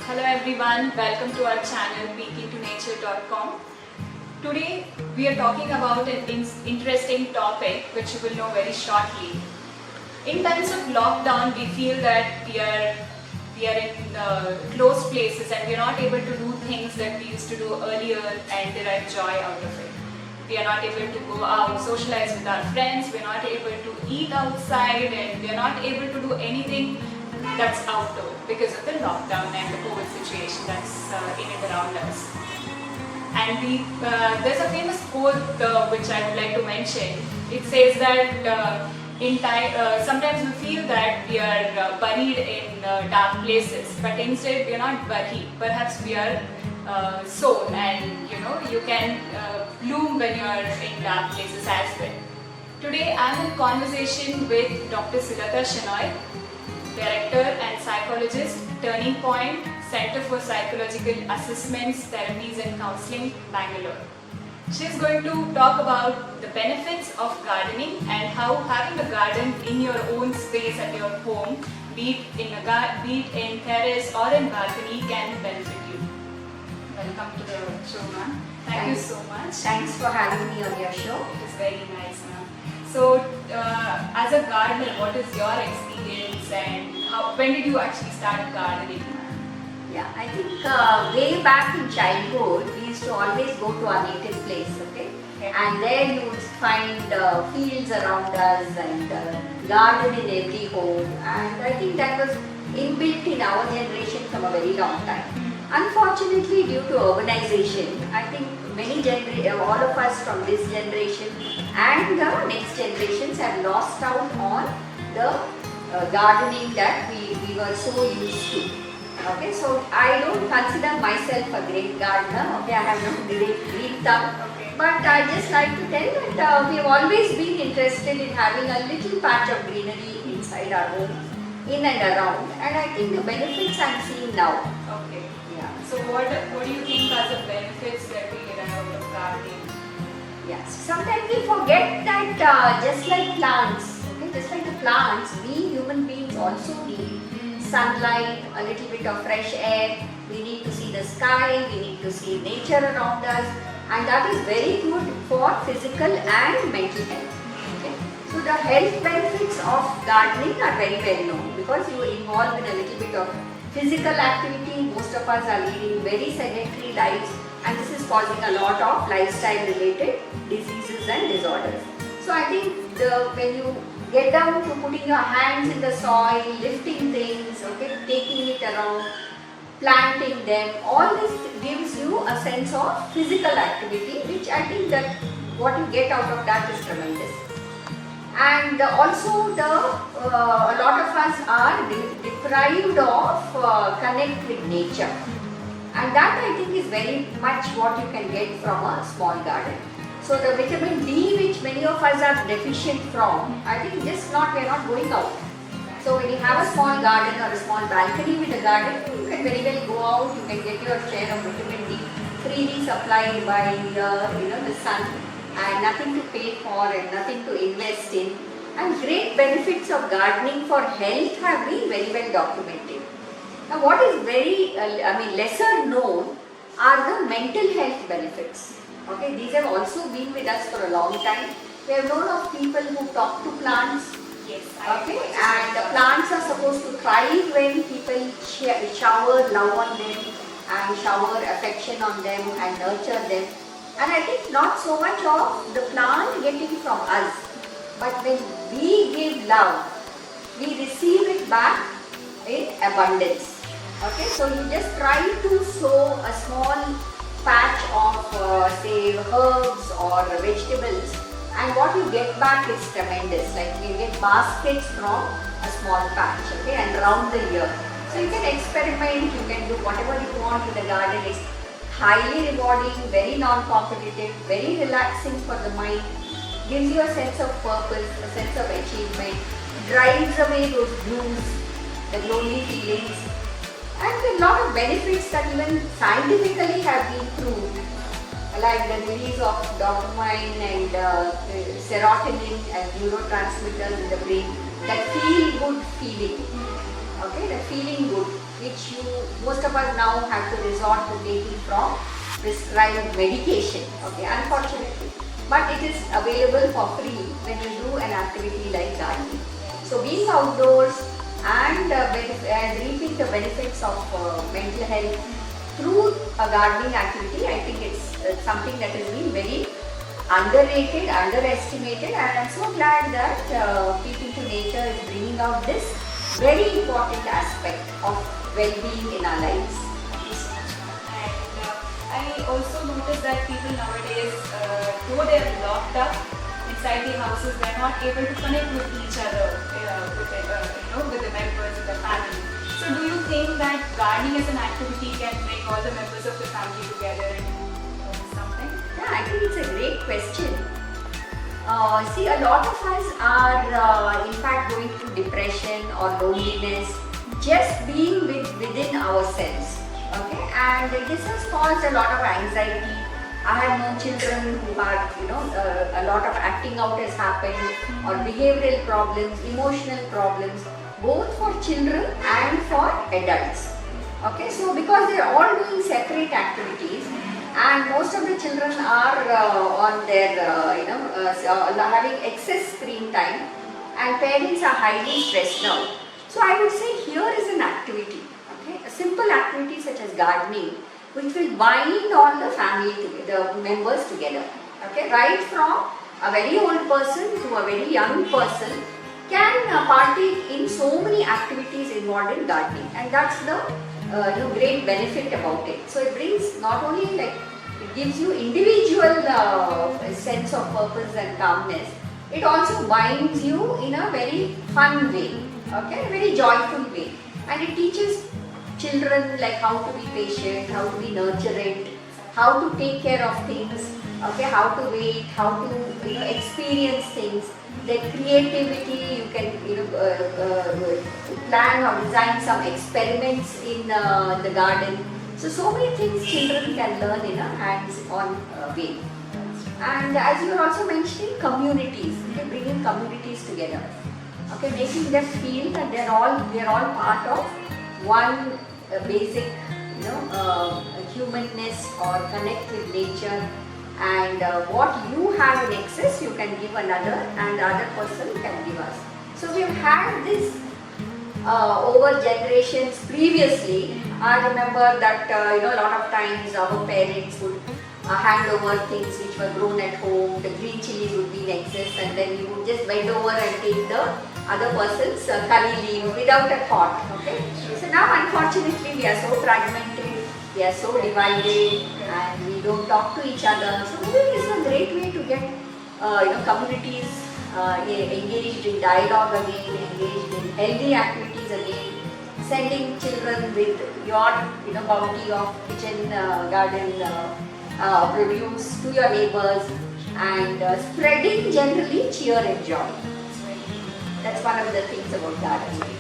Hello everyone, welcome to our channel peekintonature.com. Today we are talking about an interesting topic which you will know very shortly. In times of lockdown, we feel that we are in closed places and we are not able to do things that we used to do earlier and derive joy out of it. We are not able to go out, socialize with our friends, we are not able to eat outside, and we are not able to do anything that's outdoor because of the lockdown and the COVID situation that's in and around us. And there's a famous quote which I would like to mention. It says that sometimes we feel that we are buried in dark places, but instead we are not buried. Perhaps we are sown, and you can bloom when you are in dark places as well. Today I am in conversation with Dr. Siddhartha Shenoy, Director and Psychologist, Turning Point, Center for Psychological Assessments, Therapies and Counseling, Bangalore. She is going to talk about the benefits of gardening and how having a garden in your own space at your home, be it in terrace or in balcony, can benefit you. Welcome to the show, ma'am. Thank you so much. Thanks for having me on your show. It is very nice, ma'am. So, as a gardener, what is your experience and when did you actually start gardening? Yeah, I think way back in childhood, we used to always go to our native place, okay? And there you would find fields around us and garden in every home. And I think that was inbuilt in our generation from a very long time. Unfortunately, due to urbanization, I think all of us from this generation and the next generations have lost out on the gardening that we were so used to. Okay, so I don't consider myself a great gardener. Okay, I have no green thumb. Okay. But I just like to tell that we have always been interested in having a little patch of greenery inside our homes, in and around. And I think the benefits I'm seeing now. Okay. Yeah. So what do you think are the benefits that we get out of gardening? Yes. Sometimes we forget that just like plants, okay, just like the plants, we human beings also need sunlight, a little bit of fresh air. We need to see the sky, we need to see nature around us, and that is very good for physical and mental health. Okay? So the health benefits of gardening are very well known because you are involved in a little bit of physical activity. Most of us are leading very sedentary lives, and this is causing a lot of lifestyle related diseases and disorders. So I think when you get down to putting your hands in the soil, lifting things, okay, taking it around, planting them, all this gives you a sense of physical activity, which I think that what you get out of that is tremendous. And also a lot of us are deprived of connect with nature, and that I think is very much what you can get from a small garden. So the vitamin D, which many of us are deficient from, I think we are not going out. So when you have a small garden or a small balcony with a garden, you can very well go out, you can get your share of vitamin D freely supplied by the sun, and nothing to pay for and nothing to invest in. And great benefits of gardening for health have been very well documented. Now what is very lesser known are the mental health benefits. Okay, these have also been with us for a long time. We have known of people who talk to plants. Yes. Okay, and the plants are supposed to thrive when people shower love on them and shower affection on them and nurture them. And I think not so much of the plant getting from us, but when we give love, we receive it back in abundance. Okay, so you just try to sow a small patch of say herbs or vegetables, and what you get back is tremendous. Like you get baskets from a small patch, okay, and round the year. So you can experiment, you can do whatever you want in the garden. It's highly rewarding, very non-competitive, very relaxing for the mind, gives you a sense of purpose, a sense of achievement, drives away those blues, the lonely feelings. And a lot of benefits that even scientifically have been proved, like the release of dopamine and serotonin and neurotransmitters in the brain, that feel good feeling. okay, the feeling good, which most of us now have to resort to taking from prescribed medication, okay, unfortunately. But it is available for free when you do an activity like gardening. So being outdoors and reaping the benefits of mental health through a gardening activity, I think it's something that has been very underrated, underestimated, and I'm so glad that Peaking to Nature is bringing out this very important aspect of well-being in our lives. Thank you so much, ma'am. And I also noticed that people nowadays, though they are locked up inside the houses, they are not able to connect with each other, with the members of the family. So, do you think that gardening as an activity can bring all the members of the family together and do something? Yeah, I think it's a great question. See, a lot of us are in fact going through depression or loneliness just being within ourselves. Okay, and this has caused a lot of anxiety. I have known children who have, a lot of acting out has happened, or behavioral problems, emotional problems, both for children and for adults. Okay, so because they are all doing separate activities, and most of the children are on their, having excess screen time, and parents are highly stressed out. So I would say here is an activity, okay, a simple activity such as gardening, which will bind all the family together, the members together. Okay, right from a very old person to a very young person can partake in so many activities involved in gardening, and that's the great benefit about it. So it brings not only it gives you individual sense of purpose and calmness, it also binds you in a very fun way, okay, very joyful way, and it teaches children like how to be patient, how to be nurturant, how to take care of things, okay, how to wait, how to experience things. Their creativity, you can plan or design some experiments in the garden. So many things children can learn in a hands-on way. And as you were also mentioning, communities, okay, bringing communities together, okay, making them feel that they are all part of one basic, humanness, or connect with nature. And what you have in excess, you can give another, and the other person can give us. So we have had this over generations previously. I remember that a lot of times our parents would hand over things which were grown at home. The green chilies would be in excess, and then you would just bend over and take the other person's curry leaf without a thought. Okay. So now, unfortunately, we are so fragmented. We are so divided, and we don't talk to each other. So maybe it's a great way to get communities engaged in dialogue again, engaged in healthy activities again, sending children with your bounty of kitchen garden produce to your neighbors, and spreading generally cheer and joy. That's one of the things about gardening.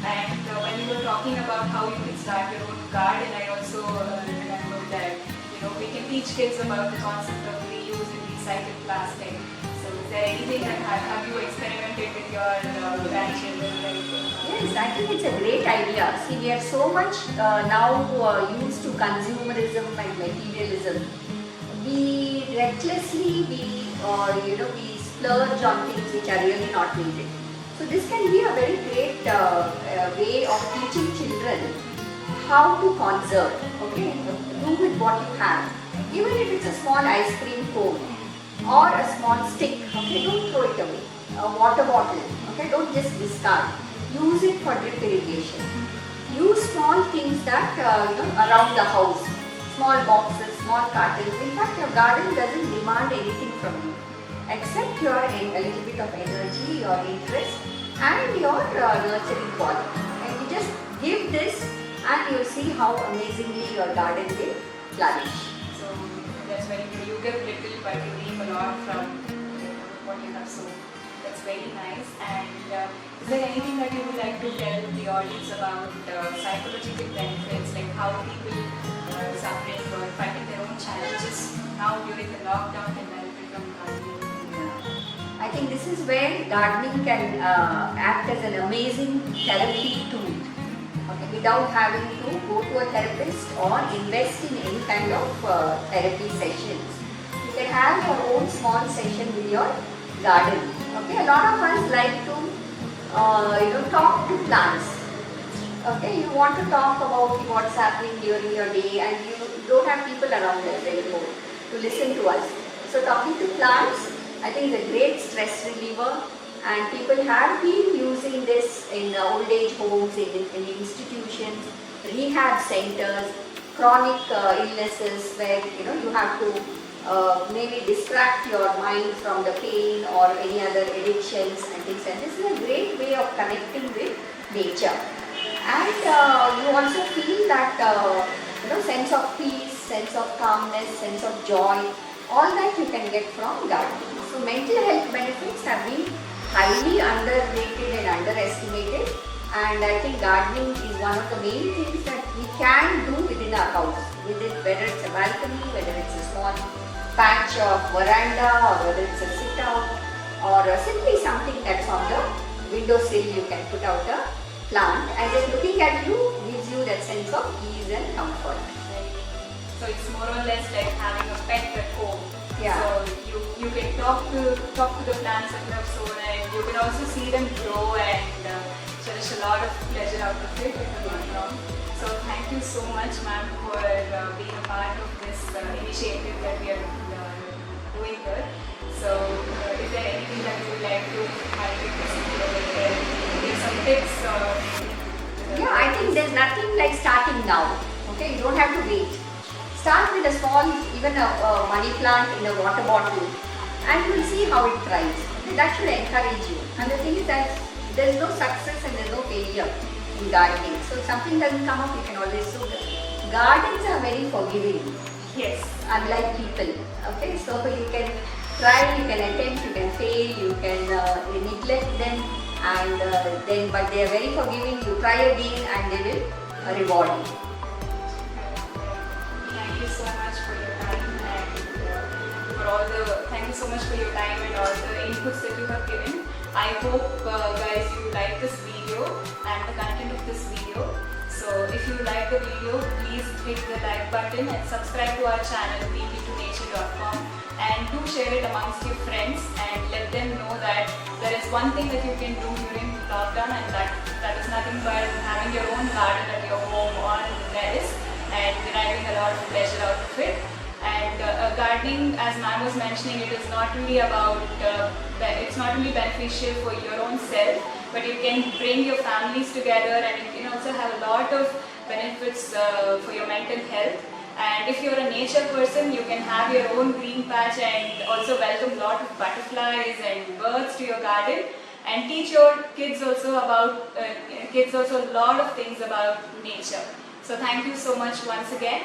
And when you were talking about how you can start your own garden, I also remember that we can teach kids about the concept of reuse and recycled plastic. So is there anything that have you experimented with your grandchildren? Yes, I think it's a great idea. See, we are so much now used to consumerism and materialism. We recklessly we splurge on things which are really not needed. So this can be a very great way of teaching children how to conserve. Okay, do with what you have. Even if it's a small ice cream cone or a small stick, okay, don't throw it away. A water bottle, okay, don't just discard. Use it for drip irrigation. Use small things that around the house, small boxes, small cartons. In fact, your garden doesn't demand anything from you, except your a little bit of energy, your interest, and your nurturing quality. And you just give this, and you'll see how amazingly your garden will flourish. So that's very good. You give little, but you reap a lot from what you have sown. That's very nice. And is there anything that you would like to tell the audience about psychological benefits, like how people suffering or fighting their own challenges now during the lockdown can benefit from gardening? I think this is where gardening can act as an amazing therapy tool. okay, without having to go to a therapist or invest in any kind of therapy sessions. You can have your own small session with your garden. Okay, a lot of us like to talk to plants. Okay, you want to talk about what's happening during your day, and you don't have people around us anymore to listen to us. So talking to plants, I think, is a great stress reliever, and people have been using this in old age homes, in institutions, rehab centers, chronic illnesses where you have to maybe distract your mind from the pain or any other addictions and things. And this is a great way of connecting with nature. And you also feel that sense of peace, sense of calmness, sense of joy, all that you can get from gardening. So mental health benefits have been highly underrated and underestimated, and I think gardening is one of the main things that we can do within our house, whether it's a balcony, whether it's a small patch of veranda, or whether it's a sit out, or simply something that's on the windowsill. You can put out a plant, and just looking at you gives you that sense of ease and comfort. So it's more or less like having a pet at home. Yeah. So you can talk to the plants that you have sown, and you can also see them grow and cherish a lot of pleasure out of it, if I'm not wrong. So thank you so much, ma'am, for being a part of this initiative that we are doing here. So is there anything that you would like to highlight or give some tips? Yeah, I think there's nothing like starting now. Okay, you don't have to wait. Start with a small, even a money plant in a water bottle, and you will see how it thrives. Okay, that should encourage you. And the thing is that there's no success and there's no failure in gardening. So if something doesn't come up, you can always do it. Gardens are very forgiving. Yes. Unlike people. Okay, so you can try, you can attempt, you can fail, you can neglect them, and then, but they are very forgiving. You try again, and they will reward you. Thank you so much for your time, and thank you so much for your time and all the inputs that you have given. I hope guys you like this video and the content of this video. So if you like the video, please hit the like button and subscribe to our channel peakintonature.com, and do share it amongst your friends and let them know that there is one thing that you can do during lockdown, and that is nothing but having your own garden at your home or terrace and deriving a lot of pleasure out of it. And gardening, as ma'am was mentioning, it is not really about, it's not only beneficial for your own self, but you can bring your families together, and you can also have a lot of benefits for your mental health. And if you're a nature person, you can have your own green patch and also welcome a lot of butterflies and birds to your garden, and teach your kids also a lot of things about nature. So thank you so much once again.